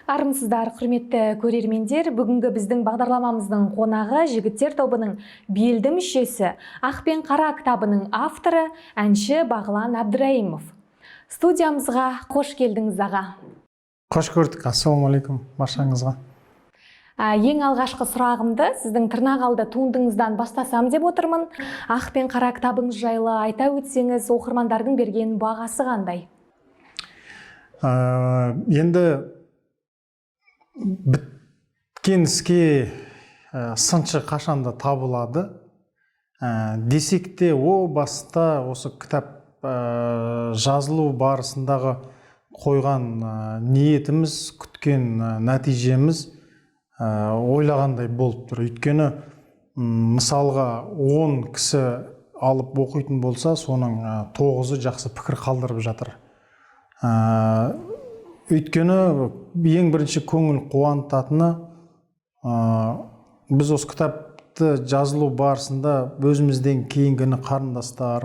Армысыздар, құрметті көрермендер. Бүгінгі біздің бағдарламамыздың қонағы жігіттер тобының белді мүшесі, Ақ пен қара кітабының авторы, әнші Бағлан Әбдірайымов. Студиямызға қош келдіңіз, аға. Қош көрдік. Ассалаумалейкум баршаңызға. Ең алғашқы сұрағымды сіздің тырнақалды туындыңыздан бастасам деп отырмын. Ақ пен қара кітабыңыз жайлы айта өтсеңіз, оқырмандардың берген бағасы қандай? Енді біткен іске сыншы қашанда табылады. Десек те о баста осы кітап жазылу барысындағы қойған ниетіміз, күткен нәтижеміз ойлағандай болып тұр. Өйткені мысалға 10 кісі алып оқитын болса, соның 9-ы жақсы пікір қалдырып жатыр. Өйткені ең бірінші көңіл қуантатыны, біз осы кітапты жазылу барысында өзімізден кейінгіні қарындастар,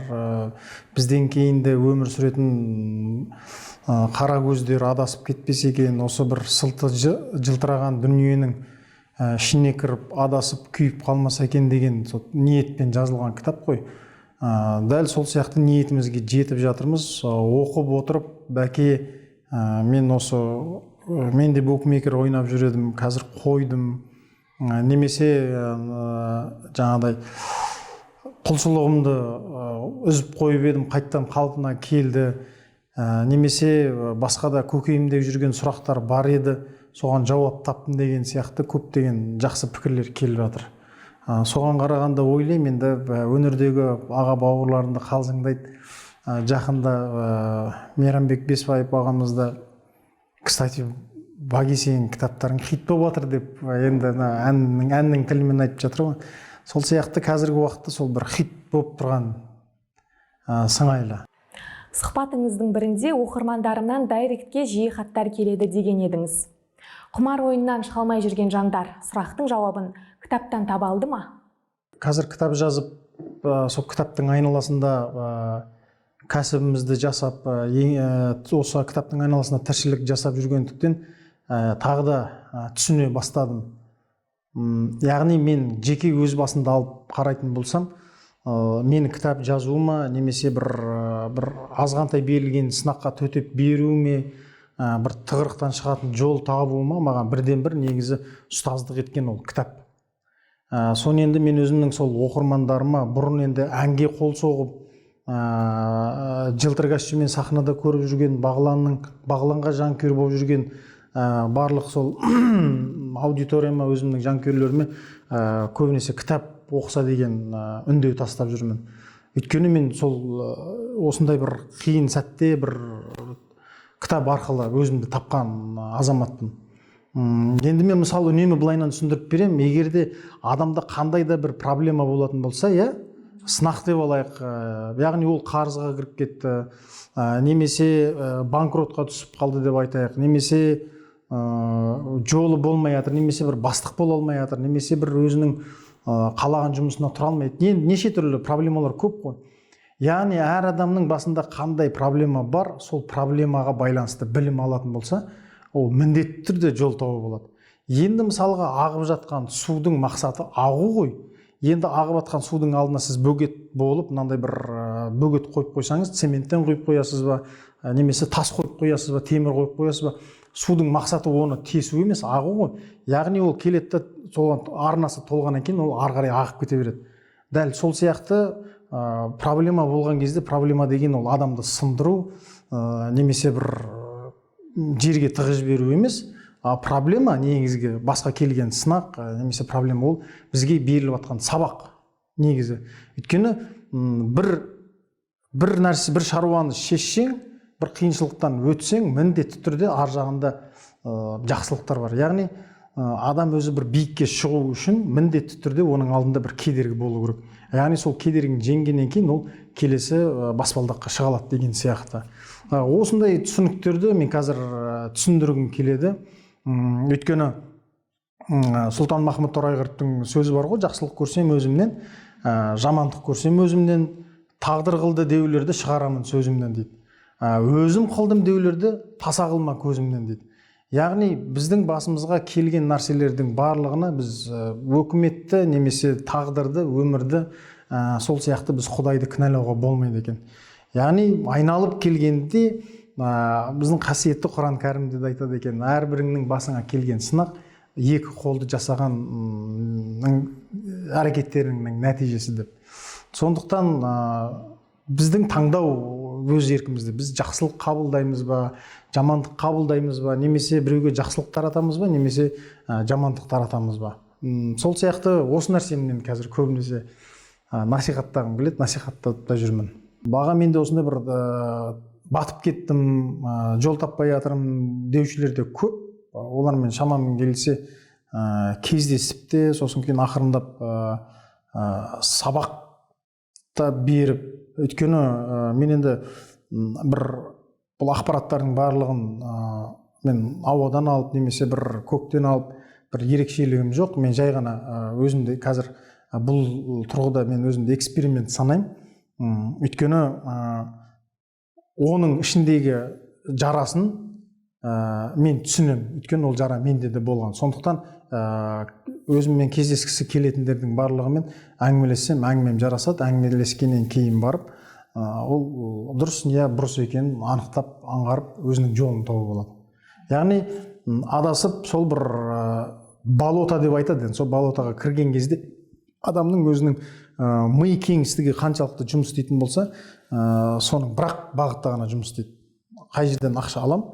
бізден кейінді өмір сүретін қара көздер адасып кетпесе екен, осы бір сылты жылтыраған дүниенің ішіне кіріп адасып күйіп қалмаса екен деген ниетпен жазылған кітап қой. Дәл сол сияқты ниетімізге жетіп жатырмыз. Оқып отырып, бәке, мен де букмекер ойнап жүредім, қазір қойдым, немесе жаңағыдай құлшылығымды үзіп қойып едім, қайттан қалпына келді, немесе басқа да көкейімде жүрген сұрақтар бар еді, соған жауап таптым деген сияқты көптеген жақсы пікірлер келіп жатыр. Соған қарағанда ойлаймын, енді өнердегі аға бауырларымды қалжыңдайды. Жақында Мейрамбек Бесбаев ағамызда, кстати, Багисейін кітаптарың хит болып жатыр деп, енді әннің тілімен айтып жатыр ғой. Сол сияқты қазіргі уақытта сол бір хит болып тұрған сыңайлы. Сұхбатыңыздың бірінде оқырмандарымнан дайректке жиі хаттар келеді деген едіңіз. Құмар ойыннан шыға алмай жүрген жандар сұрақтың жауабын кітаптан таба алды ма? Қазір кітап жазып, сол кітаптың айналасында кәсібімізді жасап, осы кітаптың айналасында тіршілік жасап жүргендіктен тағы да түсіне бастадым. Яғни мен жеке өз басында алып қарайтын болсам, мені кітап жазуыма, немесе бір азғантай берілген сынаққа төтеп беруіме, бір тығырықтан шығатын жол табуыма маған бірден бір негізі ұстаздық еткен ол кітап. Соны енді мен өзімнің сол оқырмандарыма бұрын енді әнге қол соғып, жылтыр костюммен сахнада көріп жүрген, Бағланға жанкүйер болып жүрген барлық сол аудиторияма, өзімнің жанкүйерлеріме көбінесе кітап оқыса деген үндеу тастап жүрмін. Өйткені мен сол осындай бір қиын сәтте бір кітап арқылы өзімді тапқан азаматпын. Енді мен мысалы үнемі былайынан түсіндіріп берем, егерде адамда қандай да бір проблема болатын болса, сынақ деп алайық, яғни ол қарызға кіріп кетті, немесе банкротқа түсіп қалды деп айтайық, немесе жолы болмай жатыр, немесе бір бастық бола алмай жатыр, немесе бір өзінің қалаған жұмысына тұра алмайды. Неше түрлі проблемалар көп қой. Яғни әр адамның басында қандай проблема бар, сол проблемаға байланысты білім алатын болса, ол міндетті түрде жол тауып болады. Енді мысалға ағып жатқан судың мақсаты ағу ғой. Енді ағып жатқан судың алдына сіз бөгет болып, мынандай бір бөгет қойып қойсаңыз, цементтен құйып қоясыз ба, немесе тас қойып қоясыз ба, темір қойып қоясыз ба, судың мақсаты оны тесу емес, ағу ғой. Яғни ол келеді, арнасы толғаннан кейін ол ары қарай ағып кете береді. Дәл сол сияқты проблема болған кезде, проблема деген ол адамды сындыру, немесе бір жерге тығыз беру емес, проблема негізгі басқа келген сынақ, немесе проблема ол бізге беріліп жатқан сабақ негізі. Өйткені бір нәрсе, бір шаруаны шешсең, бір қиыншылықтан өтсең, міндетті түрде ар жағында жақсылықтар бар. Яғни адам өзі бір биікке шығу үшін міндетті түрде оның алдында бір кедергі болу керек. Яғни сол кедергіні жеңгеннен кейін ол келесі баспалдаққа шыға алады деген сияқты. Осындай түсініктерді мен қазір түсіндіргім келеді. Өйткені Сұлтанмахмұт Торайғыровтың сөзі бар ғой, жақсылық көрсем өзімнен, жамандық көрсем өзімнен, тағдыр қылды деулерді шығарамын сөзімнен дейді. Өзім қылдым деулерді таса қылма көзімнен дейді. яғни біздің басымызға келген нәрселердің барлығына біз өкіметті немесе тағдырды, өмірді, сол сияқты біз Құдайды кінәлауға болмайды екен. Яғни айналып келгенде біздің қасиетті Құран кәрімде де айтады екен, әрбіріңнің басыңа келген сынақ екі қолды жасаған әрекеттерінің нәтижесі деп. Сондықтан біздің таңдау өз еркімізде. Біз жақсылық қабылдаймыз ба, жамандық қабылдаймыз ба, немесе біреуге жақсылық таратамыз ба, немесе жамандық таратамыз ба. Сол сияқты осы нәрсені мен қазір көбінесе насихаттағым келеді, насихаттап та жүрмін. Баға менде осындай бір батып кеттім, жол таппай жатырмын деушілер де көп. Олармен шамамен келсе кездесіп те, сосын кейін ақырындап сабақ та беріп, өйткені мен енді бұл ақпараттардың барлығын мен ауадан алып, немесе бір көктен алып, бір ерекшелігім жоқ. Мен жай ғана өзімде қазір бұл тұрғыда мен өзімді эксперимент санаймын. Өйткені оның ішіндегі жарасын мен түсінемін. Өйткені ол жара менде де болған. Сондықтан өзіммен кездескісі келетіндердің барлығымен әңгімелессем, әңгімем жарасады. Әңгімелескеннен кейін барып, ол дұрыс не бұрыс екенін анықтап, аңғарып, өзінің жолын тауып алады. Яғни адасып, сол бір болото деп айтады. Сол болотаға кірген кезде адамның өзінің ми кеңістігі қаншалықты жұмыс істейтін болса, соның бірақ бағытта ғана жұмыс істейді. Қай жерден ақша алам,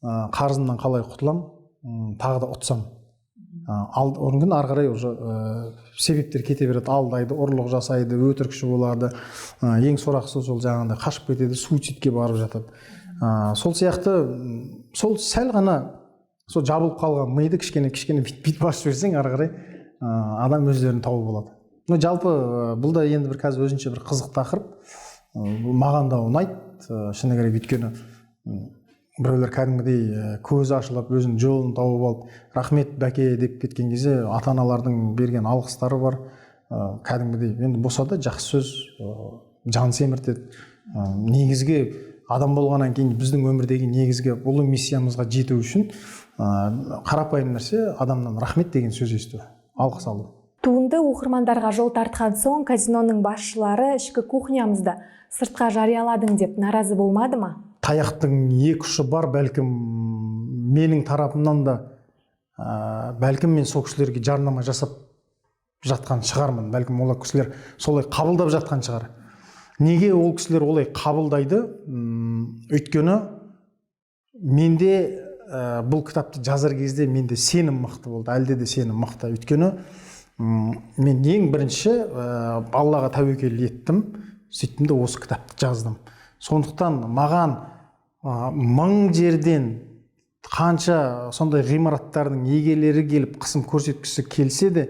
қарызымнан қалай құтылам, тағы да ұтсам. Одан кейін ары қарай уже себептер кете береді. Алдайды, ұрлық жасайды, өтірікші болады. Ең сорақысы сол жаңағындай қашып кетеді, суицидке барып жатады. Сол сияқты, сол сәл ғана сол жабылып қалған миды кішкене бит басып жіберсең, ары қарай адам өздерін тауып болады. Жалпы бұл да енді бір қазір өзінше бір қызық тақырып. Маған да ұнайды, шыны керек, өйткені біреулер кәдімгідей көзі ашылып, өзінің жолын тауып алып, рахмет бәке деп кеткен кезде ата-аналардың берген алғыстары бар. Кәдімгідей енді болса да жақсы сөз жан семіртеді. Негізгі адам болғаннан кейін біздің өмірдегі негізгі ұлы миссиямызға жету үшін қарапайым нәрсе адамнан рахмет деген сөз есту, алғыс алу. Туынды оқырмандарға жол тартқан соң казиноның басшылары ішкі кухнямызды сыртқа жарияладың деп наразы болмады ма? Таяқтың екі ұшы бар, бәлкім менің тарапымнан да бәлкім мен сол кісілерге жарнама жасап жатқан шығармын. Бәлкім олар кісілер солай қабылдап жатқан шығар. Неге ол кісілер олай қабылдайды? Өйткені менде бұл кітапты жазар кезде менде сенім мықты болды, әлде де сенім мықты. Өйткені мен ең бірінші Аллаға тәуекел еттім, сөйттім де осы кітапты жаздым. Сондықтан маған мың жерден қанша сондай ғимараттардың егелері келіп қысым көрсеткісі келсе де,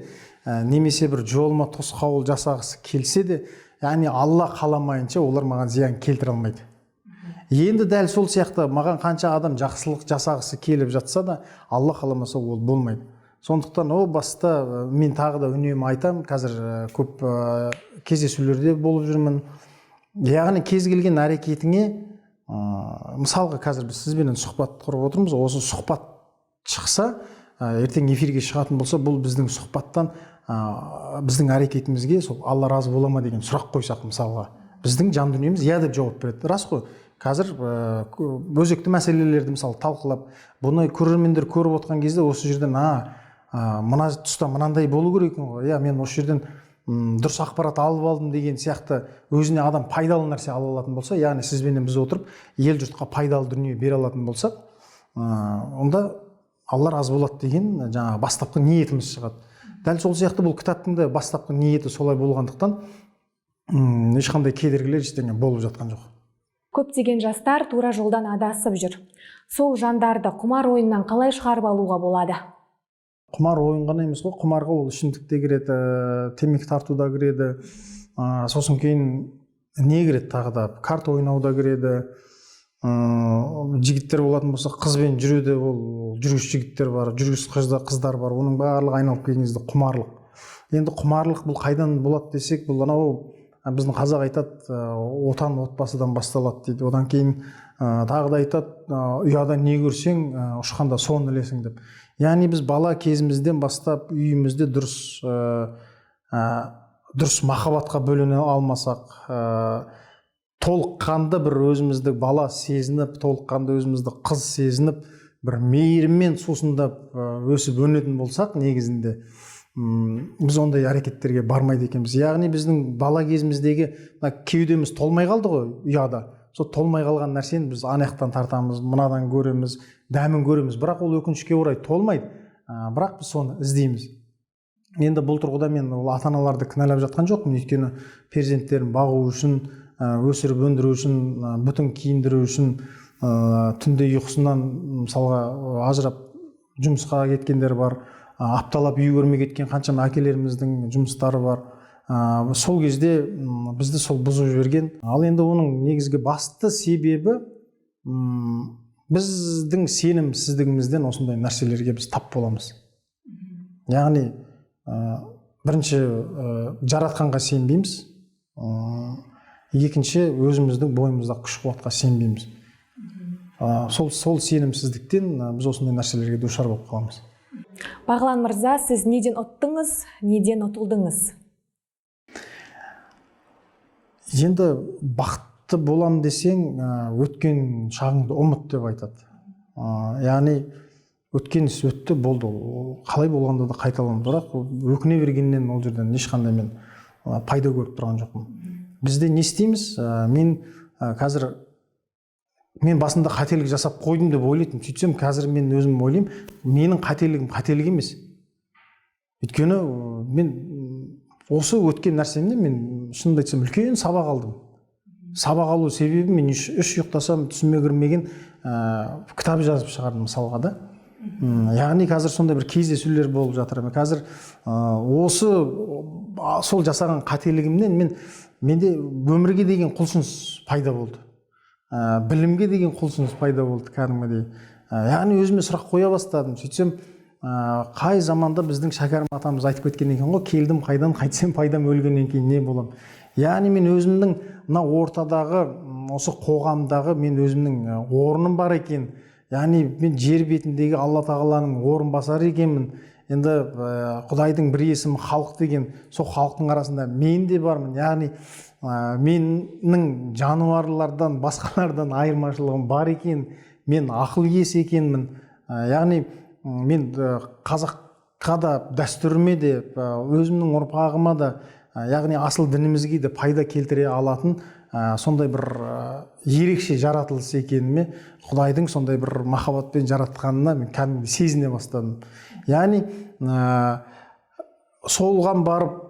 немесе бір жолыма тосқауыл жасағысы келсе де, яғни Алла қаламайынша олар маған зиян келтіре алмайды. Енді дәл сол сияқты маған қанша адам жақсылық жасағысы келіп жатса да, Алла қаламаса ол болмайды. Сондықтан о баста мен тағы да үнемі айтам, қазір көп кездесулерде болып жүрмін. Яғни кез келген әрекетіңе, мысалға қазір біз сізбенен сұхбат құрып отырмыз, осы сұхбат шықса, ертең эфирге шығатын болса, бұл біздің сұхбаттан біздің әрекетімізге сол Алла разы бола ма деген сұрақ қойсақ, мысалға, біздің жан дүниеміз иә деп жауап береді. Рас қой, қазір өзекті мәселелерді мысалы талқылап, бұны көрермендер көріп отқан кезде осы жерден мына тұста мынандай болу керек ғой, иә мен осы жерден дұрыс ақпарат алып алдым деген сияқты өзіне адам пайдалы нәрсе ала алатын болса, яғни сізбенен біз отырып ел жұртқа пайдалы дүние бере алатын болсақ, онда Алла разы болады деген жаңағы бастапқы ниетіміз шығады. Дәл сол сияқты бұл кітаптың да бастапқы ниеті солай болғандықтан ешқандай кедергілер ештеңе болып жатқан жоқ. Көптеген жастар тура жолдан адасып жүр. Сол жандарды құмар ойыннан қалай шығарып алуға болады? Құмар ойын ғана емес қой, құмарға ол ішімдік те кіреді, темекі тарту да кіреді, сосын кейін не кіреді тағы да, карта ойнау да кіреді. Жігіттер болатын болса, қызбен жүреді, ол жүргіш жігіттер бар, жүргіш қыздар бар, оның барлығы айналып келген кезде құмарлық. Енді құмарлық бұл қайдан болады десек, бұл анау біздің қазақ айтады, отан отбасыдан басталады дейді. Одан кейін тағы да айтады, ұяда не көрсең, ұшқанда соны ілесің деп. Яғни біз бала кезімізден бастап үйімізде дұрыс махаббатқа бөлене алмасақ, толыққанды бір өзімізді бала сезініп, толыққанды өзімізді қыз сезініп, бір мейіріммен сусындап өсіп өнетін болсақ, негізінде біз ондай әрекеттерге бармайды екенбіз. Яғни біздің бала кезіміздегі кеудеміз толмай қалды ғой ұяда. Сол толмай қалған нәрсені біз анаяқтан тартамыз, мынадан көреміз, дәмін көреміз, бірақ ол өкінішке орай толмайды, бірақ біз соны іздейміз. Енді бұл тұрғыда мен ата-аналарды кінәлап жатқан жоқпын, өйткені перзенттерін бағу үшін, өсіріп өндіру үшін, бүтін киіндіру үшін, түнде ұйқысынан мысалға ажырап жұмысқа кеткендер бар, апталап үй көрмей кеткен қаншама әкелеріміздің жұмыстары бар. Сол кезде бізді сол бұзып жіберген. Ал енді оның негізгі басты себебі біздің сенімсіздігімізден осындай нәрселерге біз тап боламыз. Яғни бірінші жаратқанға сенбейміз, екінші өзіміздің бойымызда күш қуатқа сенбейміз. Сол сенімсіздіктен біз осындай нәрселерге душар болып қаламыз. Бағлан мырза, сіз неден ұттыңыз, неден ұтылдыңыз? Енді бақытты болам десең, өткен шағыңды ұмыт деп айтады. Яғни өткен іс өтті, болды, қалай болғанда да қайталамыз, бірақ өкіне бергеннен ол жерден ешқандай мен пайда көріп тұрған жоқпын. Бізде не істейміз? Мен басында қателік жасап қойдым деп ойлайтын. Сөйтсем, қазір мен өзім ойлаймын, менің қателігім қателік емес. Өйткені мен осы өткен нәрсемнен мен шынымды айтсам үлкен сабақ алдым. Сабақ алу себебі мен үш ұйықтасам түсіме кірмеген кітап жазып шығардым мысалға да. Яғни қазір сондай бір кездесулер болып жатыр. Қазір осы сол жасаған қателігімнен менде өмірге деген құлшыныс пайда болды. Білімге деген құлшыныс пайда болды кәдімгідей. Яғни өзіме сұрақ қоя бастадым. Сөйтсем, қай заманда біздің Шәкәрім атамыз айтып кеткен екен ғой, келдім қайдан, қайтсем пайдам, өлгеннен кейін не болам. Яғни мен өзімнің мына ортадағы, осы қоғамдағы мен өзімнің орным бар екен. Яғни мен жер бетіндегі Алла тағаланың орынбасары екенмін. Енді Құдайдың бір есімі халық деген, сол халықтың арасында мен де бармын. Яғни менің жануарлардан, басқалардан айырмашылығым бар екен, мен ақыл иесі екенмін. Яғни мен қазаққа да, дәстүріме де, өзімнің ұрпағыма да, яғни асыл дінімізге де пайда келтіре алатын сондай бір ерекше жаратылыс екеніме, Құдайдың сондай бір махаббатпен жаратқанына мен кәдімгі сезіне бастадым. Яғни солған барып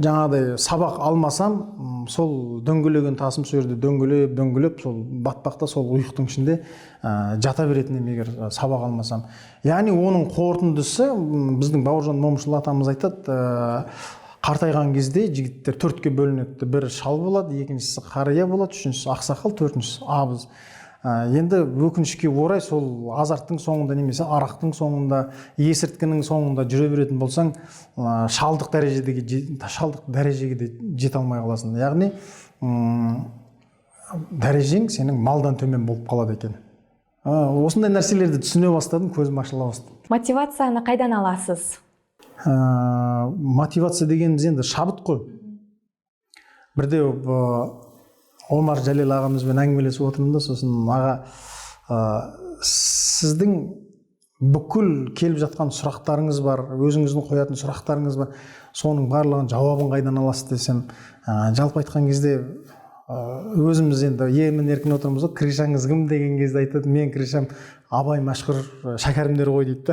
жаңағыдай сабақ алмасам, сол дөңгелеген тасым сол жерде дөңгелеп, сол батпақта, сол ұйықтың ішінде жата беретін егер сабақ алмасам. Яғни оның қорытындысы, біздің Бауыржан Момышұлы атамыз айтады, қартайған кезде жігіттер төртке бөлінеді. Бірі шал болады, екіншісі қария болады, үшіншісі ақсақал, төртіншісі абыз. Енді өкінішке орай сол азарттың соңында немесе арақтың соңында, есірткінің соңында жүре беретін болсаң, шалдық дәрежеге де жете алмай қаласың. Яғни дәрежең сенің малдан төмен болып қалады екен. Осындай нәрселерді түсіне бастадым, көзім ашыла бастады. Мотивацияны қайдан аласыз? Мотивация дегеніміз енді шабыт қой. Бірде Омар Жәлел ағамызбен әңгімелесіп отырмын, сосын аға, сіздің бүкіл келіп жатқан сұрақтарыңыз бар, өзіңіздің қоятын сұрақтарыңыз бар, соның барлығын жауабын қайдан аласыз десем, жалпы айтқан кезде өзіміз енді емін еркін отырмыз ғой, Кришаңыз кім деген кезде айтады, мен Кришам Абай мәшһүр шәкәрімдер ғой дейді.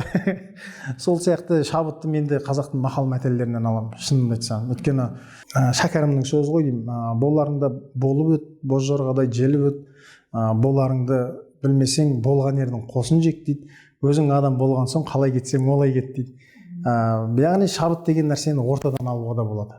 Сол сияқты шабытты мен де қазақтың мақал мәтелдерінен аламын, шынымды айтсам. Өйткені шәкәрімнің сөзі ғой деймін, боларыңда болып өт, бозжорғадай желіп өт, боларыңды білмесең болған ердің қосын жек дейді. Өзің адам болған соң қалай кетсең олай кет дейді. Яғни шабыт деген нәрсені ортадан алуға да болады.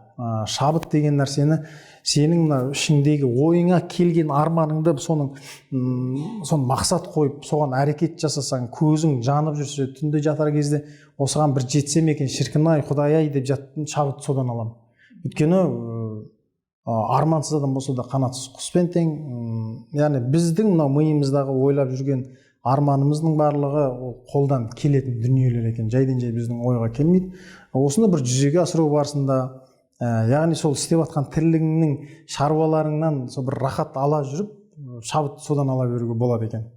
Шабыт деген нәрсені сенің ішіңдегі ойыңа келген арманыңды соны мақсат қойып, соған әрекет жасасаң, көзің жанып жүрсе, түнде жатар кезде осыған бір жетсем екен, шіркін-ай, Құдай-ай деп жаттым, шабыт содан аламын. Өйткені армансыз адам болса да қанатсыз құспен тең. Яғни біздің мына миымыздағы ойлап жүрген арманымыздың барлығы ол қолдан келетін дүниелер екен, жайдан жай біздің ойға келмейді. Осыны бір жүзеге асыру барысында, яғни сол істеп жатқан тірлігіңнің шаруаларыңнан сол бір рахат ала жүріп, шабыт содан ала беруге болады екен.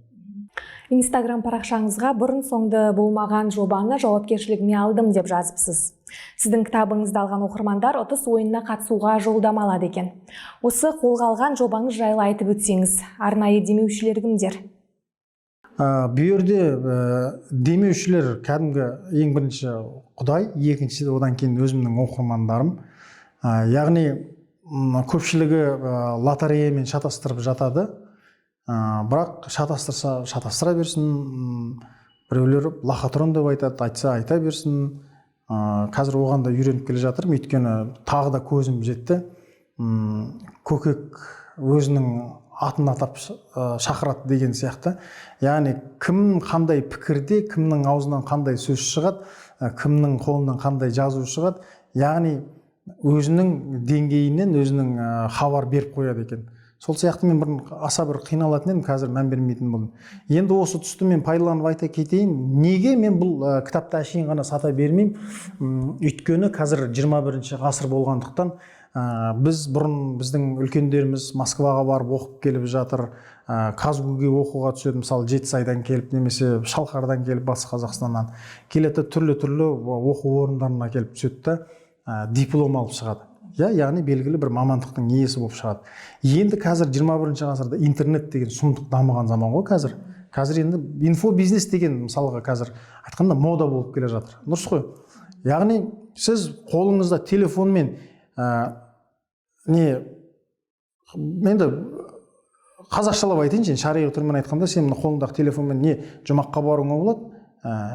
Инстаграм парақшаңызға бұрын соңды болмаған жобаны жауапкершілігіме алдым деп жазыпсыз. Сіздің кітабыңызды алған оқырмандар ұтыс ойынына қатысуға жолдама алады екен. Осы қолға алған жобаңыз жайлы айтып өтсеңіз, арнайы демеушілер кімдер? Бұл жерде демеушілер кәдімгі ең бірінші Құдай, екінші одан кейін өзімнің оқырмандарым. Яғни көпшілігі лотереямен шатастырып жатады. Бірақ шатастырса шатастыра берсін, біреулер лохотрон деп айтады, айтса айта берсін. Қазір оған да үйреніп келе жатырмын, өйткені тағы да көзім жетті. Көкек өзінің атын атап шақырады деген сияқты. Яғни кім қандай пікірде, кімнің аузынан қандай сөз шығады, кімнің қолынан қандай жазу шығады, яғни өзінің деңгейінен өзінің хабар беріп қояды екен. Сол сияқты мен аса бір қиналатын едім, қазір мән бермейтін болдым. Енді осы тұсты мен пайдаланып айта кетейін. Неге мен бұл кітапты әшейін ғана сата бермеймін? Өйткені қазір 21 ғасыр болғандықтан біз бұрын біздің үлкендеріміз Москваға барып оқып келіп жатыр, Казгуге оқуға түседі, мысалы Жетісайдан келіп, немесе Шалқардан келіп, Батыс Қазақстаннан келеді, түрлі оқу орындарына келіп түседі, диплом алып шығады. Яғни белгілі бір мамандықтың иесі болып шығады. Енді қазір 21 ғасырда интернет деген сұмдық дамыған заман ғой қазір. Қазір енді инфобизнес деген мысалға қазір айтқанда мода болып келе жатыр. Дұрыс қой. Яғни сіз қолыңызда телефонмен енді қазақшалап айтайыншы, шариғи түрмен айтқанда, сен қолыңдағы телефонмен не жұмаққа баруыңа болады,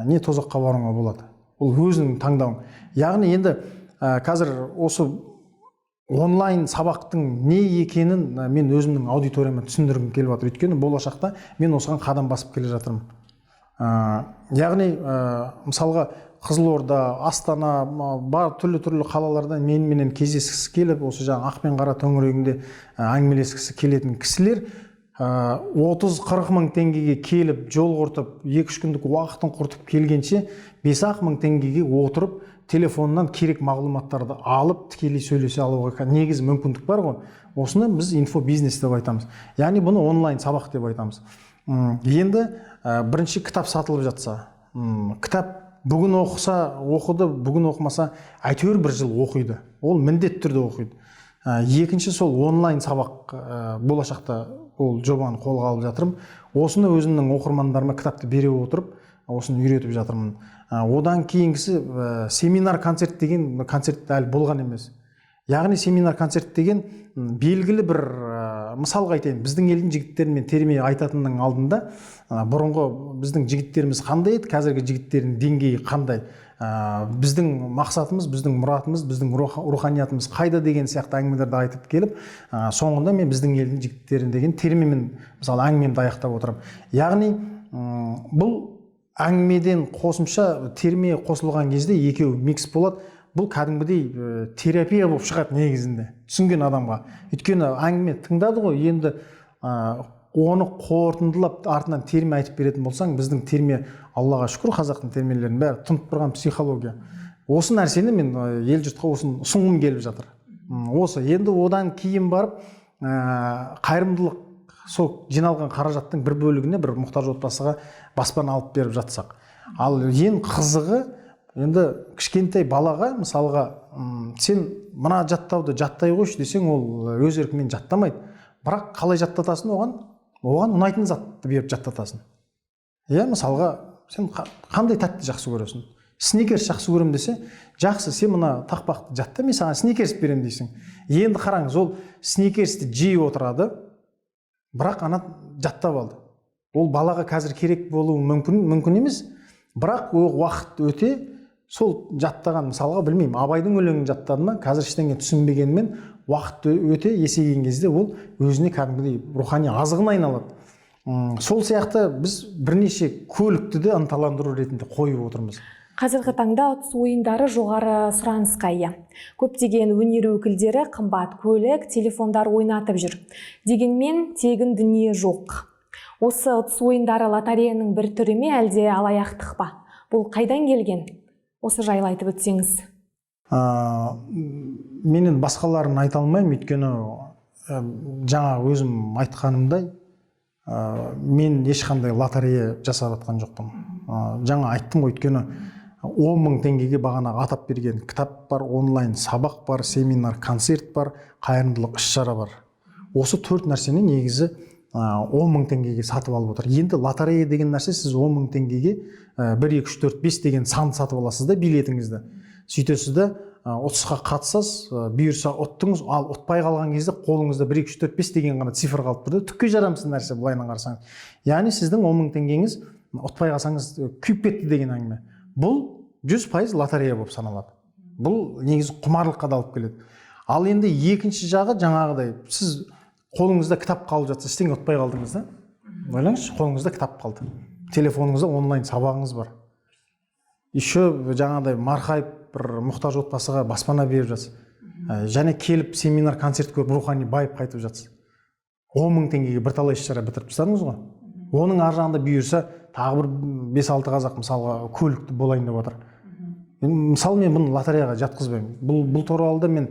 не тозаққа баруыңа болады. Ол өзіңнің таңдауың. Яғни енді қазір осы онлайн сабақтың не екенін мен өзімнің аудиторияма түсіндіргім келіп жатыр. Өйткені болашақта мен осыған қадам басып келе жатырмын. Яғни мысалға Қызылорда, Астана, бар түрлі қалаларда менімен кездескісі келіп, осы жаңа ақ пен қара төңірегінде әңгімелескісі келетін кісілер 30-40 мың теңгеге келіп, жол құртып, 2-3 күндік уақытын құртып келгенше 5-ақ мың теңгеге отырып, телефоннан керек мағлұматтарды алып, тікелей сөйлесе алуға негізі мүмкіндік бар ғой. Осыны біз инфобизнес деп айтамыз. Яғни бұны онлайн сабақ деп айтамыз. Енді бірінші кітап сатылып жатса, кітап бүгін оқыса, оқыды, бүгін оқымаса, әйтеуір бір жыл оқиды. Ол міндетті түрде оқиды. Екінші сол онлайн сабақ болашақта ол жобаны қолға алып жатырмын. Осыны өзімнің оқырмандарыма кітапты бере отырып, осыны үйретіп жатырмын. Одан кейінгісі семинар концерт деген концерт әлі болған емес. Яғни семинар концерт деген белгілі бір мысалға айтайын, біздің елдің жігіттерімен терме айтатынның алдында бұрынғы біздің жігіттеріміз қандай еді, қазіргі жігіттердің деңгейі қандай, біздің мақсатымыз, біздің мұратымыз, біздің руханиятымыз қайда деген сияқты әңгімелерді айтып келіп, соңында мен біздің елдің жігіттерін деген термемен мысалы әңгімемді аяқтап отырамын. Яғни бұл әңгімеден қосымша терме қосылған кезде екеуі микс болады. Бұл кәдімгідей терапия болып шығады негізінде, түсінген адамға. Өйткені әңгіме тыңдады ғой, енді оны қорытындылап артынан терме айтып беретін болсаң, біздің терме, Аллаға шүкір, қазақтың термелерінің бәрі тұнып тұрған психология. Осы нәрсені мен ел жұртқа осыны ұсынғым келіп жатыр. Осы енді одан кейін барып қайырымдылық, сол жиналған қаражаттың бір бөлігіне бір мұқтаж отбасыға баспана алып беріп жатсақ. Ал ең қызығы, енді кішкентай балаға мысалға сен мына жаттауды жаттай қойшы десең, ол өз еркімен жаттамайды. Бірақ қалай жаттатасың оған ұнайтын затты беріп жаттатасың. Мысалға сен қандай тәтті жақсы көресің? Сникерс жақсы көрем десе, жақсы, сен мына тақпақты жатта, мен саған сникерс берем дейсің. Енді қараңыз, ол сникерсті жей отырады, бірақ ана жаттап алды. Ол балаға қазір керек болуы мүмкін емес, бірақ уақыт өте сол жаттаған, мысалға білмеймін, Абайдың өлеңін жаттады ма, қазір ештеңе түсінбегенмен уақыт өте есейген кезде ол өзіне кәдімгідей рухани азығына айналады. Сол сияқты біз бірнеше көлікті де ынталандыру ретінде қойып отырмыз. Қазіргі таңда ұтыс ойындары жоғары сұранысқа ие. Көптеген өнер өкілдері қымбат көлік, телефондар ойнатып жүр. Дегенмен тегін дүние жоқ. Осы ұтыс ойындары лотереяның бір түрі ме, әлде алаяқтық па? Бұл қайдан келген? Осы жайлы айтып өтсеңіз. Менен басқаларын айта алмаймын, өйткені жаңа өзім айтқанымдай, мен ешқандай лотерея жасап жатқан жоқпын. Жаңа айттым ғой, өйткені 10 мың теңгеге бағанағы атап берген кітап бар, онлайн сабақ бар, семинар, концерт бар, қайырымдылық іс-шара бар. Осы 4 нәрсені негізі 10 мың теңгеге сатып алып отыр. Енді лотерея деген нәрсе, сіз 10 мың теңгеге 1, 2, 3, 4, 5 деген сан сатып аласыз да, билетіңізді. Сөйтесіз де ұтысқа қатысасыз, бұйырса ұттыңыз, ал ұтпай қалған кезде қолыңызда 1, 2, 3, 4, 5 деген ғана цифр қалып тұрды. Түкке жарамсыз нәрсе былайынан қарасаңыз. Яғни сіздің 10 мың теңгеңіз ұтпай қалсаңыз күйіп кетті деген әңгіме. Бұл 100% лотерея болып саналады. Бұл негізі құмарлыққа да алып келеді. Ал енді екінші жағы жаңағыдай, сіз қолыңызда кітап қалып жатса, ештеңе ұтпай қалдыңыз да? Ойлаңызшы, қолыңызда кітап қалды. Телефоныңызда онлайн сабағыңыз бар. Еще жаңағыдай марқайып бір мұқтаж отбасыға баспана беріп жатсыз. Және келіп семинар, концерт көріп рухани байып қайтып жатсыз. 10 мың теңгеге бірталай іс-шара бітіріп тастадыңыз ғой. Оның ар жағында бұйырса тағы бір 5-6 қазақ мысалға көлікті болайын деп отыр. Мысалы мен бұны лотереяға жатқызбаймын. Бұл туралы да мен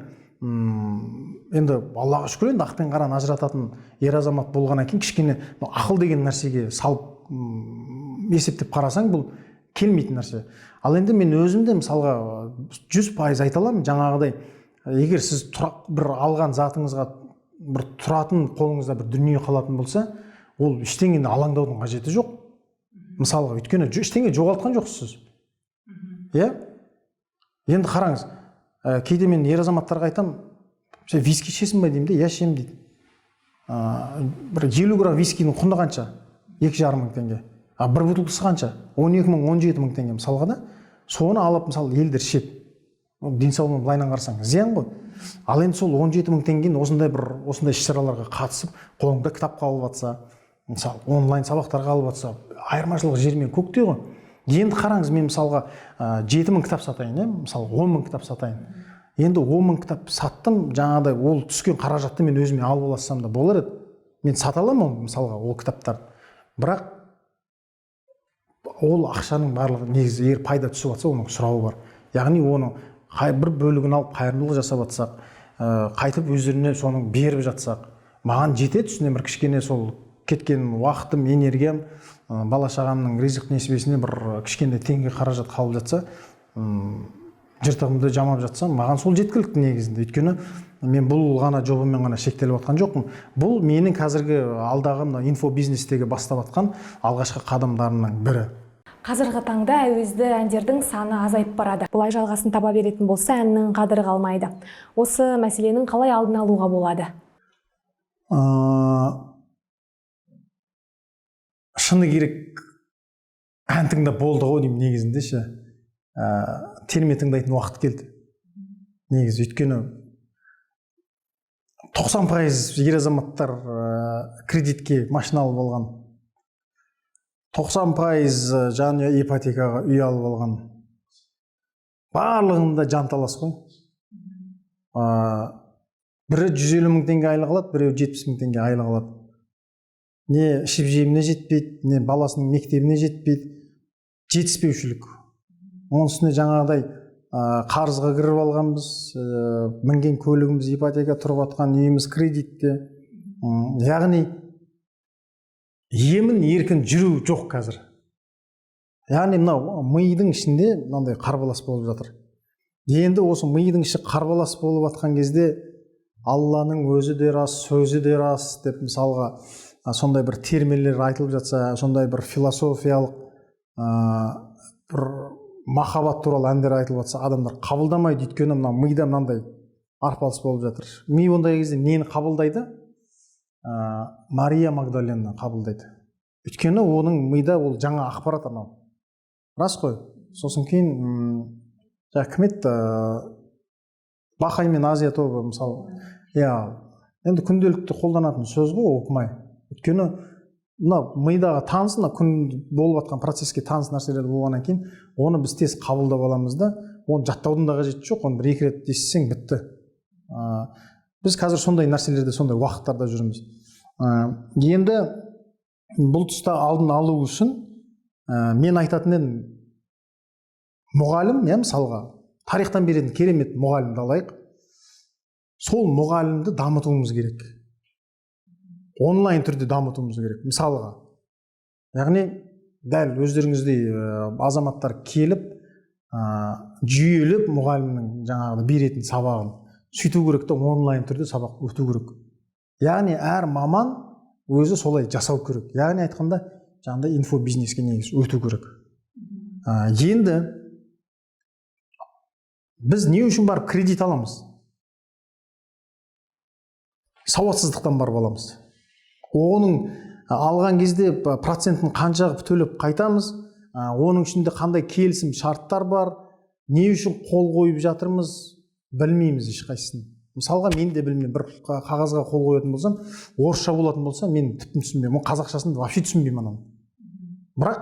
енді Аллаға шүкір, енді ақ пен қараны ажырататын ер азамат болғаннан кейін кішкене ақыл деген нәрсеге салып есептеп қарасаң, бұл келмейтін нәрсе. Ал енді мен өзім де мысалға 100% айта аламын, жаңағыдай, егер сіз бір алған затыңызға бір тұратын, қолыңызда бір дүние қалатын болса, ол ештеңені алаңдаудың қажеті жоқ. Мысалға, өйткені ештеңе жоғалтқан жоқсыз. Иә? Енді қараңыз, кейде мен ер азаматтарға айтам, виски ішесің бе деймін де, иә ішемін дейді. Бір 50 грамм вискінің құны қанша? 2,5 мың теңге. Бір бутылкасы қанша? 12 мың, 17 мың теңге мысалға да. Соны алып мысалы елдер ішеді. Денсаулығына былайынан қарасаң зиян ғой. Ал енді сол 17 мың теңгені осындай іс-шараларға қатысып, қолыңда кітап қалып жатса, мысалы онлайн сабақтарға алып жатса, айырмашылық жер мен көкте ғой. Енді қараңыз, мен мысалға 7 мың кітап сатайын, мысалы 10 мың кітап сатайын. Енді 10 мың кітап саттым, жаңағыдай ол түскен қаражатты мен өзіме алып алсам да болар еді. Мен сата аламын мысалға ол кітаптарды. Бірақ ол ақшаның барлығы негізі егер пайда түсіп жатса, оның сұрауы бар. Яғни оны бір бөлігін алып қайырымдылық жасап жатсақ, қайтып өздеріне соның беріп жатсақ, маған жетеді, үстіне бір кішкене сол кеткен уақытым, энергиям, бала шағамның ризық несібесіне бір кішкене теңге қаражат қалып жатса, жыртығымды жамап жатсам, маған сол жеткілікті негізінде. Өйткені мен бұл ғана жобамен ғана шектеліп жатқан жоқпын. Бұл менің қазіргі алдағы инфобизнестегі бастап жатқан алғашқы қадамдарымның бірі. Қазіргі таңда әуезді әндердің саны азайып барады. Бұлай жалғасын таба беретін болса, әннің қадірі қалмайды. Осы мәселенің қалай алдын алуға болады? Шыны керек, ән тыңдап болды ғой деймін негізінде ше. Терме тыңдайтын уақыт келді. Негізі өйткені 90% ер азаматтар кредитке машина алып алған. 90% жанұя ипотекаға үй алып алған. Барлығында жанталас қой. Бірі 150 мың теңге айлық алады, біреу 70 мың теңге айлық алады. Не ішіп жеміне жетпейді, не баласының мектебіне жетпейді. Жетіспеушілік. Оның үстіне жаңағыдай қарызға кіріп алғанбыз, мінген көлігіміз ипотека, тұрып атқан үйіміз кредитте. Яғни емін еркін жүру жоқ қазір. Яғни мынау мидың ішінде мынандай қарбалас болып жатыр. Енді осы мидың іші қарбалас болып жатқан кезде Алланың өзі де рас, сөзі де рас деп мысалға сондай бір терминдер айтылып жатса, сондай бір философиялық бір махаббат туралы әндер айтылып жатса, адамдар қабылдамайды, өйткені мына мида мынандай арпалыс болып жатыр. Ми ондай кезде нені қабылдайды? Мария Магдалена қабылдайды. Өйткені оның мида ол жаңа ақпарат анау. Рас қой. Сосын кейін кім еді? Бахай мен Азия тобы мысалы. Енді күнделікті қолданатын сөз ғой, оқымай. Өйткені мына мидағы таныс, мына күн болып жатқан процесске таныс нәрселер болғаннан кейін оны біз тез қабылдап аламыз да, оны жаттаудың да қажеті жоқ, оны бір екі рет естісең бітті. Біз қазір сондай нәрселерде, сондай уақыттарда жүрміз. Енді бұл тұста алдын алу үшін мен айтатын едім, мұғалім, мысалға тарихтан беретін керемет мұғалімді алайық, сол мұғалімді дамытуымыз керек, онлайн түрде дамытуымыз керек. Мысалға, яғни дәл өздеріңіздей азаматтар келіп, жүйелеп мұғалімнің жаңағы беретін сабағын сөйту керек та, онлайн түрде сабақ өту керек. Яғни әр маман өзі солай жасау керек. Яғни айтқанда, жаңағыдай инфобизнеске негіз өту керек. Енді біз не үшін барып кредит аламыз? Сауатсыздықтан барып аламыз. Оның алған кезде процентін қанша төлеп қайтамыз, оның ішінде қандай келісім шарттар бар, не үшін қол қойып жатырмыз, білмейміз ешқайсысын. Мысалға мен де білмеймін, бір қағазға қол қоятын болсам, орысша болатын болса, мен тіптен түсінбеймін, қазақшасын вообще түсінбеймін ананы. Бірақ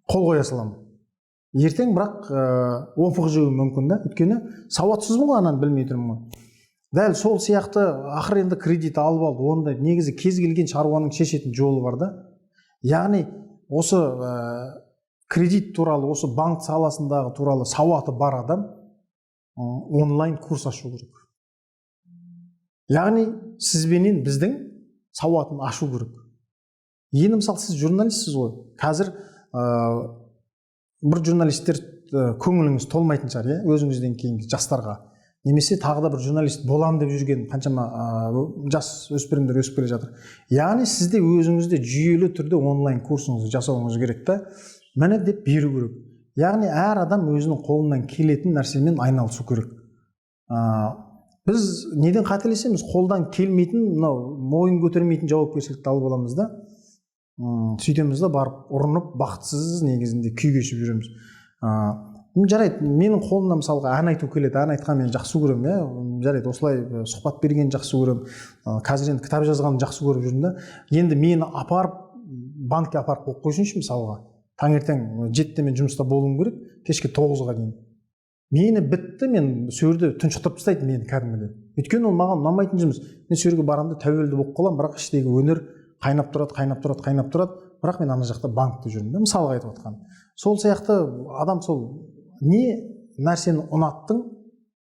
қол қоя саламын. Ертең бірақ опық жеуім мүмкін да, өйткені сауатсызбын ғой, ананы білмей тұрмын ғой. Дәл сол сияқты ақыр енді кредит алып алды. Онда негізі кез келген шаруаның шешетін жолы бар да. Яғни осы кредит туралы, осы банк саласындағы туралы сауаты бар адам онлайн курс ашу керек. Яғни сізбенен біздің сауатын ашу керек. Енді мысалы сіз журналистсіз ғой. Қазір бір журналисттер көңіліңіз толмайтын шығар, өзіңізден кейінгі жастарға. Немесе тағы да бір журналист болам деп жүрген қаншама жас өспірімдер өсіп келе жатыр. Яғни сізде өзіңізде жүйелі түрде онлайн курсыңызды жасауыңыз керек та, міне деп беру керек. Яғни әр адам өзінің қолынан келетін нәрсемен айналысу керек. Біз неден қателесеміз? Қолдан келмейтін, мойын көтермейтін жауапкершілікті алып аламыз да, сөйтеміз да барып ұрынып, бақытсыз негізінде күй кешіп жүреміз. Жарайды, менің қолымнан мысалға ән айту келеді, ән айтқан мен жақсы көремін, жарайды, осылай сұхбат берген жақсы көремін, қазір енді кітап жазғанын жақсы көріп жүрмін да. Енді мені апарып, банкке апарып қойып қойсыншы мысалға. Таңертең 7-те мен жұмыста болуым керек, кешке 9-ға дейін. Мені бітті, мен сөрді тұншықтырып тастайды мені кәдімгідей. Өйткені ол маған ұнамайтын жұмыс. Мен сөрге барамын да тәуелді болып қаламын, бірақ іштегі өнер қайнап тұрады, бірақ мен ана жақта банкте жүрмін да, мысалға айтып отқан. Сол сияқты адам сол не нәрсені ұнаттың,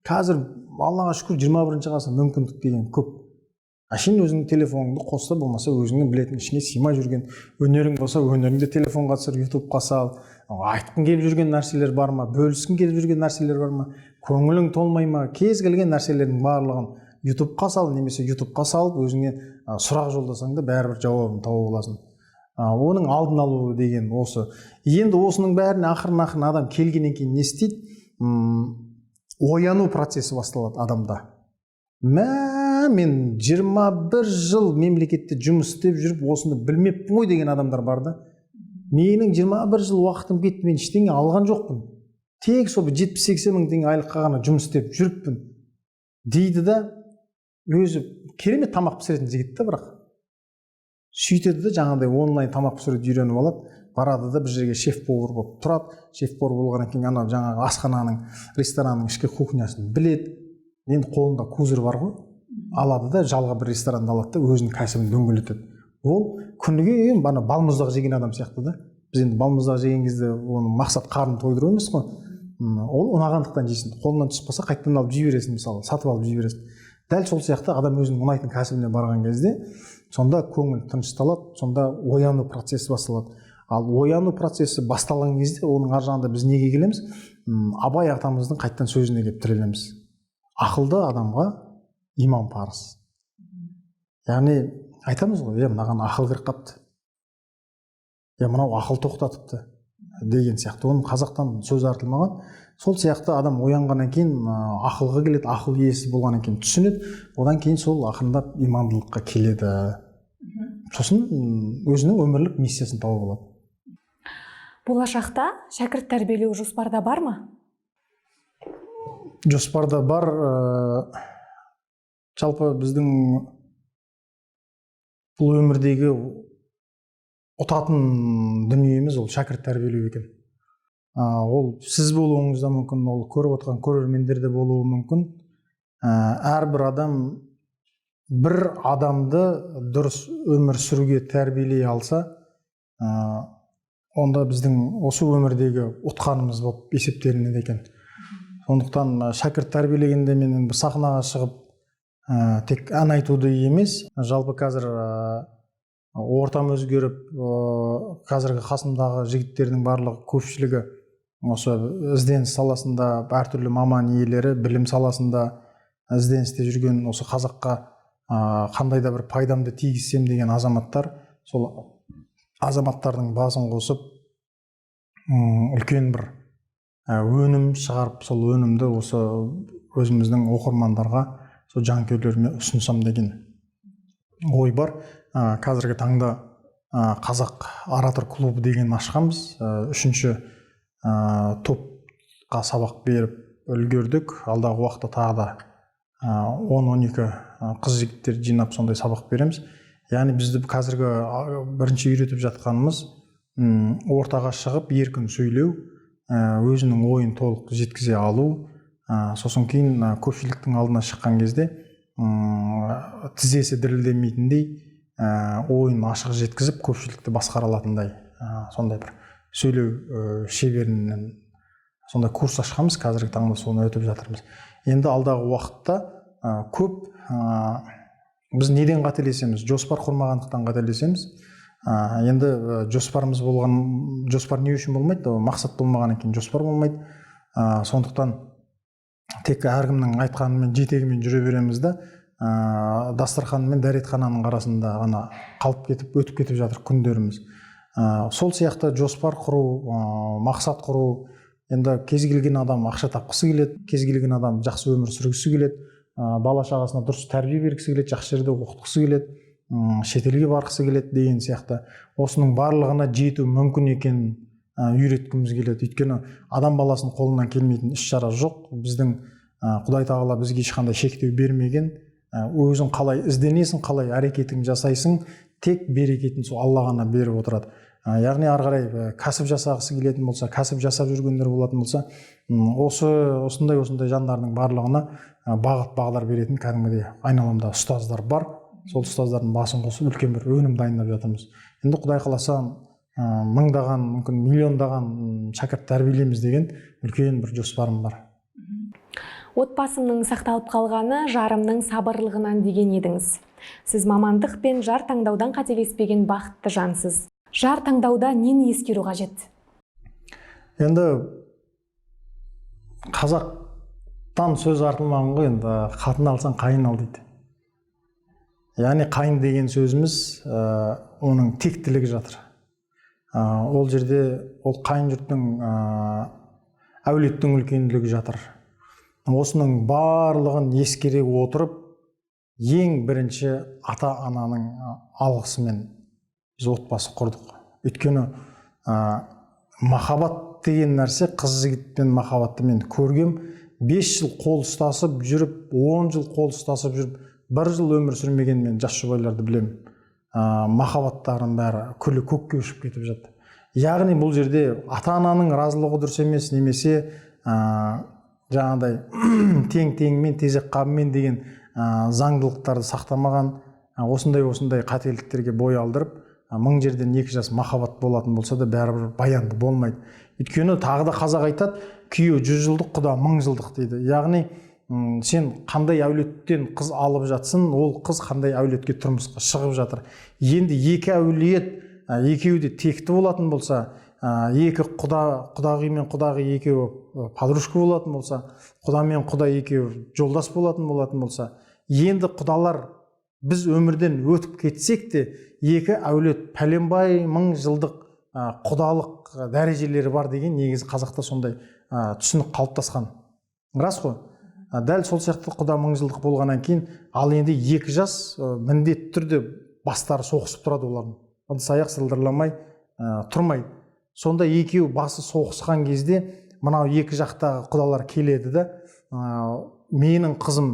қазір Аллаға шүкір 21 ғасыр мүмкіндік деген көп. Әшейін өзіңнің телефоныңды қосса, болмаса өзіңнің білетін ішіне сыймай жүрген өнерің болса, өнеріңді телефонға түсір, ютубқа сал. Айтқың келіп жүрген нәрселер бар ма, бөліскің келіп жүрген нәрселер бар ма, көңілің толмай ма, кез келген нәрселердің барлығын ютубқа сал, немесе ютубқа салып өзіңе сұрақ жолдасаң да бәрібір жауабын тауып аласың. Оның алдын алу деген осы. Енді осының бәріне ақырын адам келгеннен кейін не істейді? Ояну процесі басталады адамда. Мен 21 жыл мемлекетте жұмыс істеп жүріп, осыны білмеппін ғой деген адамдар бар да. Менің 21 жыл уақытым кетті, мен ештеңе алған жоқпын. Тек сол 70-80 мың теңге айлыққа ғана жұмыс істеп жүріппін дейді да, өзі керемет тамақ пісіретін жігіт та, бірақ сөйтеді де жаңағыдай онлайн тамақ пісіруді үйреніп алады, барады да бір жерге шеф-повар болып тұрады. Шеф-повар болғаннан кейін ана жаңағы асхананың, ресторанның ішкі кухнясын біледі. Енді қолында кузыр бар ғой, алады да жалға бір ресторанды алады да өзінің кәсібін дөңгелетеді. Ол күніге бана балмұздақ жеген адам сияқты да. Біз енді балмұздақ жеген кезде оның мақсат қарнын тойдыру емес қой. Ол ұнағандықтан жейсің. Қолынан түсіп қалса қайтадан алып жей бересің, мысалы, сатып алып жей бересің. Дәл сол сияқты адам өзінің ұнайтын кәсібіне барған кезде сонда көңіл тынышталады, сонда ояну процесі басталады. Ал ояну процесі басталған кезде оның ар жағында біз неге келеміз? Абай атамыздың қайтадан сөзіне келіп тірелеміз. Ақылды адамға иман парыз. Яғни айтамыз ғой, мынаған ақыл кіріп қапты, мынау ақыл тоқтатыпты деген сияқты. Оның қазақтан сөз артылмаған. Сол сияқты адам оянғаннан кейін ақылға келеді, ақыл иесі болғаннан кейін түсінеді, одан кейін сол ақырындап имандылыққа келеді. Сосын өзінің өмірлік миссиясын тауып алады. Болашақта шәкірт тәрбиелеу жоспарда бар ма? Жоспарда бар. Жалпы біздің бұл өмірдегі ұтатын дүниеміз ол шәкірт тәрбиелеу екен. Ол сіз болуыңыз да мүмкін, ол көріп отырған көрермендер де болуы мүмкін. Әрбір адам бір адамды дұрыс өмір сүруге тәрбиелей алса, онда біздің осы өмірдегі ұтқанымыз болып есептелінеді екен. Сондықтан шәкірт тәрбиелегенде мен сахнаға шығып тек ән айтуды емес, жалпы қазір ортам өзгеріп, қазіргі қасымдағы жігіттердің барлығы көпшілігі осы ізденіс саласында, әртүрлі маман иелері, білім саласында ізденісте жүрген, осы қазаққа қандай да бір пайдамды тигізсем деген азаматтар, сол азаматтардың басын қосып үлкен бір өнім шығарып, сол өнімді осы өзіміздің оқырмандарға, сол жанкүйерлеріме ұсынсам деген ой бар. Қазіргі таңда қазақ оратор клубы деген ашқанбыз. Үшінші топқа сабақ беріп үлгердік. Алдағы уақытта тағы да 10-12 қыз жігіттер жинап сондай сабақ береміз. Яғни бізді қазіргі бірінші үйретіп жатқанымыз ортаға шығып еркін сөйлеу, өзінің ойын толық жеткізе алу, сосын кейін көпшіліктің алдына шыққан кезде тізесі дірілдемейтіндей, ойын ашық жеткізіп көпшілікті басқара алатындай сондай бір сөйлеу шеберінен сондай курс ашқанбыз. Қазіргі таңда соны өтіп жатырмыз. Енді алдағы уақытта көп біз неден қателесеміз? Жоспар құрмағандықтан қателесеміз. Енді жоспарымыз болған, жоспар не үшін болмайды? Мақсат болмағаннан кейін жоспар болмайды. Сондықтан тек әркімнің айтқанымен жетегімен жүре береміз да, дастархан мен дәретхананың арасында ғана қалып кетіп, өтіп кетіп жатыр күндеріміз. Сол сияқты жоспар құру, мақсат құру, енді кез келген адам ақша тапқысы келеді, кез келген адам жақсы өмір сүргісі келеді, бала шағасына дұрыс тәрбие бергісі келеді, жақсы жерде оқытқысы келеді, шетелге барғысы келеді деген сияқты. Осының барлығына жету мүмкін екенін үйреткіміз келеді. Өйткені адам баласының қолынан келмейтін іс-шара жоқ. Біздің Құдай тағала бізге ешқандай шектеу бермеген. Өзің қалай ізденесің, қалай әрекетің жасайсың, тек берекетін сол Алла ғана беріп отырады. Яғни ары қарай кәсіп жасағысы келетін болса, кәсіп жасап жүргендер болатын болса, осындай жандардың барлығына бағыт бағдар беретін кәдімгідей айналамда ұстаздар бар. Сол ұстаздардың басын қосып үлкен бір өнім дайындап жатырмыз. Енді Құдай қаласа мыңдаған, мүмкін миллиондаған шәкірт тәрбиелейміз деген үлкен бір жоспарым бар. Отбасымның сақталып қалғаны жарымның сабырлығынан деген едіңіз. Сіз мамандық пен жар таңдаудан қателеспеген бақытты жансыз. Жар таңдауда нені ескеру қажет? Енді қазақтан сөз артылмаған ғой, енді қатын алсаң қайын ал дейді. Яғни қайын деген сөзіміз оның тектілігі жатыр. Ол жерде ол қайын жұрттың әулеттің үлкендігі жатыр. Осының барлығын ескере отырып, ең бірінші ата-ананың алғысымен біз отбасы құрдық. Өйткені махаббат деген нәрсе, қыз жігітпен махаббатты мен көргем. 5 жыл қол ұстасып жүріп, 10 жыл қол ұстасып жүріп, 1 жыл өмір сүрмеген мен жас жұбайларды білемін. Махаббаттарын бәрі күлі көкке ұшып кетіп жатты. Яғни бұл жерде ата-ананың разылығы дұрыс емес, немесе жаңағыдай тең-теңмен, тезек қабымен деген заңдылықтарды сақтамаған, осындай қателіктерге бой алдырып, 1000 жерден 2 жас махаббат болатын болса да бәрібір баянды болмайды. Өйткені тағы да қазақ айтады, күйеу 100 жылдық, құда 1000 жылдық дейді. Яғни сен қандай әулеттен қыз алып жатсың, ол қыз қандай әулетке тұрмысқа шығып жатыр. Енді екі әулет, екеуі де текті болатын болса, екі құдағи мен құдағи екеуі подружка болатын болса, құда мен құда екеуі жолдас болатын болса, енді құдалар біз өмірден өтіп кетсек те, екі әулет пәленбай 1000 жылдық құдалық дәрежелері бар деген негізі қазақта сондай түсінік қалыптасқан. Рас қой? Дәл сол сияқты құда 1000 жылдық болғаннан кейін, ал енді 2 жас міндетті түрде бастары соғысып тұрады олардың. Ыдыс аяқ сылдырламай тұрмайды. Сонда екеуі басы соғысқан кезде мынау екі жақтағы құдалар келеді да, менің қызым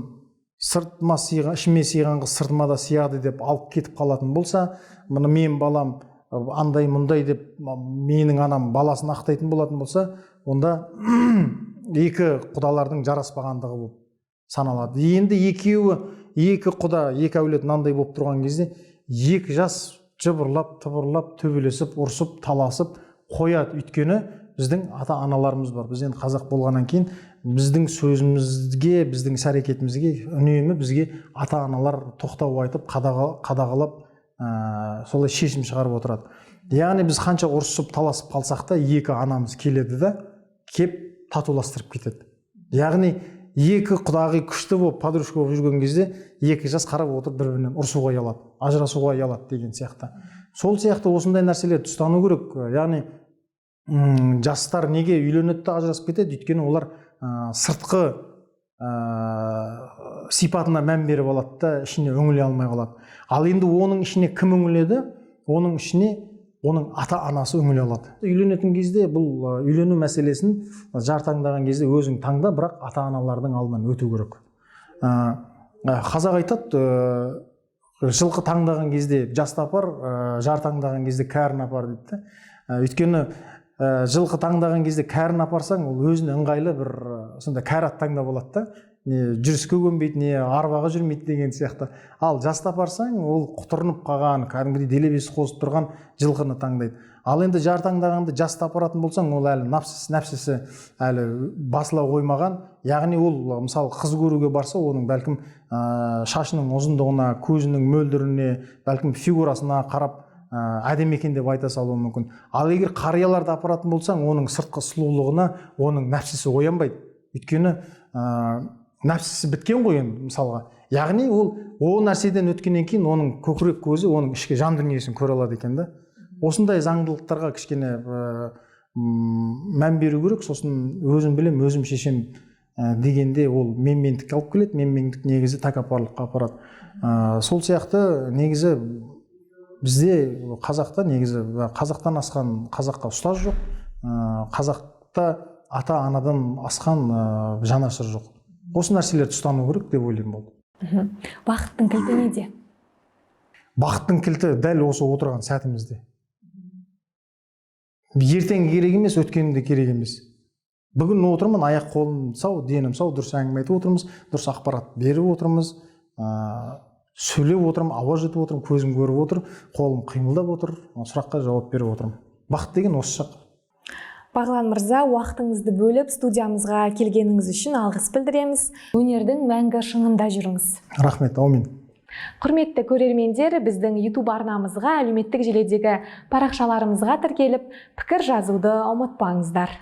ішіме сыйған қыз сыртыма да сияды деп алып кетіп қалатын болса, мұны мен балам андай мұндай деп менің анам баласын ақтайтын болатын болса, онда екі құдалардың жараспағандығы болып саналады. Енді екі құда, екі әулет мынандай болып тұрған кезде екі жас жыбырлап, тыбырлап, төбелесіп, ұрсып, таласып қояды. Өйткені біздің ата-аналарымыз бар. Біз енді қазақ болғаннан кейін біздің сөзімізге, біздің іс-әрекетімізге үнемі бізге ата-аналар тоқтау айтып, қадағалап, солай шешім шығарып отырады. Яғни біз қанша ұрсып, таласып қалсақ та, екі анамыз келеді да, кеп татуластырып кетеді. Яғни екі құдағи күшті болып, подружка болып жүрген кезде екі жас қарап отырып бір-бірінен ұрсуға ұялады, ажырасуға ұялады деген сияқты. Сол сияқты осындай нәрселерді ұстану керек. Яғни жастар неге үйленеді де ажырасып кетеді? Өйткені олар сыртқы сипатына мән беріп алады да, ішіне үңіле алмай қалады. Ал енді оның ішіне кім үңіледі? Оның ішіне оның ата-анасы үңіле алады. Үйленетін кезде бұл үйлену мәселесін жар таңдаған кезде өзің таңда, бірақ ата-аналардың алдынан өту керек. Қазақ айтады, жылқы таңдаған кезде жас тапар, жар таңдаған кезде кәрін апар дейді. Өйткені жылқы таңдаған кезде кәрін апарсаң, ол өзіне ыңғайлы бір сонда кәрі ат таңдап алады да. Не жүріске көнбейді, не арбаға жүрмейді деген сияқты. Ал жас тапарсаң, ол құтырынып қалған, кәдімгідей делебесі қосып тұрған жылқыны таңдайды. Ал енді жар таңдағанды жас тапаратын болсаң, ол әлі нәпсісі әлі басыла қоймаған. Яғни ол мысалы қыз көруге барса, оның бәлкім шашының ұзындығына, көзінің мөлдіріне, бәлкім фигурасына қарап әдемі екен деп айта салуы мүмкін. Ал егер қарияларды апаратын болсаң, оның сыртқы сұлулығына оның нәпсісі оянбайды. Өйткені нәпсісі біткен ғой енді мысалға. Яғни ол нәрседен өткеннен кейін оның көкірек көзі оның ішкі жан дүниесін көре алады екен да. Осындай заңдылықтарға кішкене мән беру керек. Сосын өзім білем, өзім шешем дегенде ол менмендікке алып келеді. Менмендік негізі тәкаппарлыққа апарады. Сол сияқты негізі бізде қазақта негізі қазақтан асқан қазаққа ұстаз жоқ. Қазақта ата-анадан асқан жанашыр жоқ. Осы нәрселерді ұстану керек деп ойлаймын болды. Бақыттың кілті неде? Бақыттың кілті дәл осы отырған сәтімізде. Ертең керек емес, өткенде керек емес. Бүгін отырмын, аяқ қолым сау, денім сау, дұрыс әңгіме айтып отырмыз, дұрыс ақпарат беріп отырмыз, сөйлеп отырмын, ауа жетіп отырмын, көзім көріп отыр, қолым қимылдап отыр, сұраққа жауап беріп отырмын. Бақыт деген осы шақ. Бағлан мырза, уақытыңызды бөліп студиямызға келгеніңіз үшін алғыс білдіреміз. Өнердің мәңгі шыңында жүріңіз. Рахмет, аумин. Құрметті көрермендер, біздің YouTube арнамызға, әлеуметтік желідегі парақшаларымызға тіркеліп, пікір жазуды ұмытпаңыздар.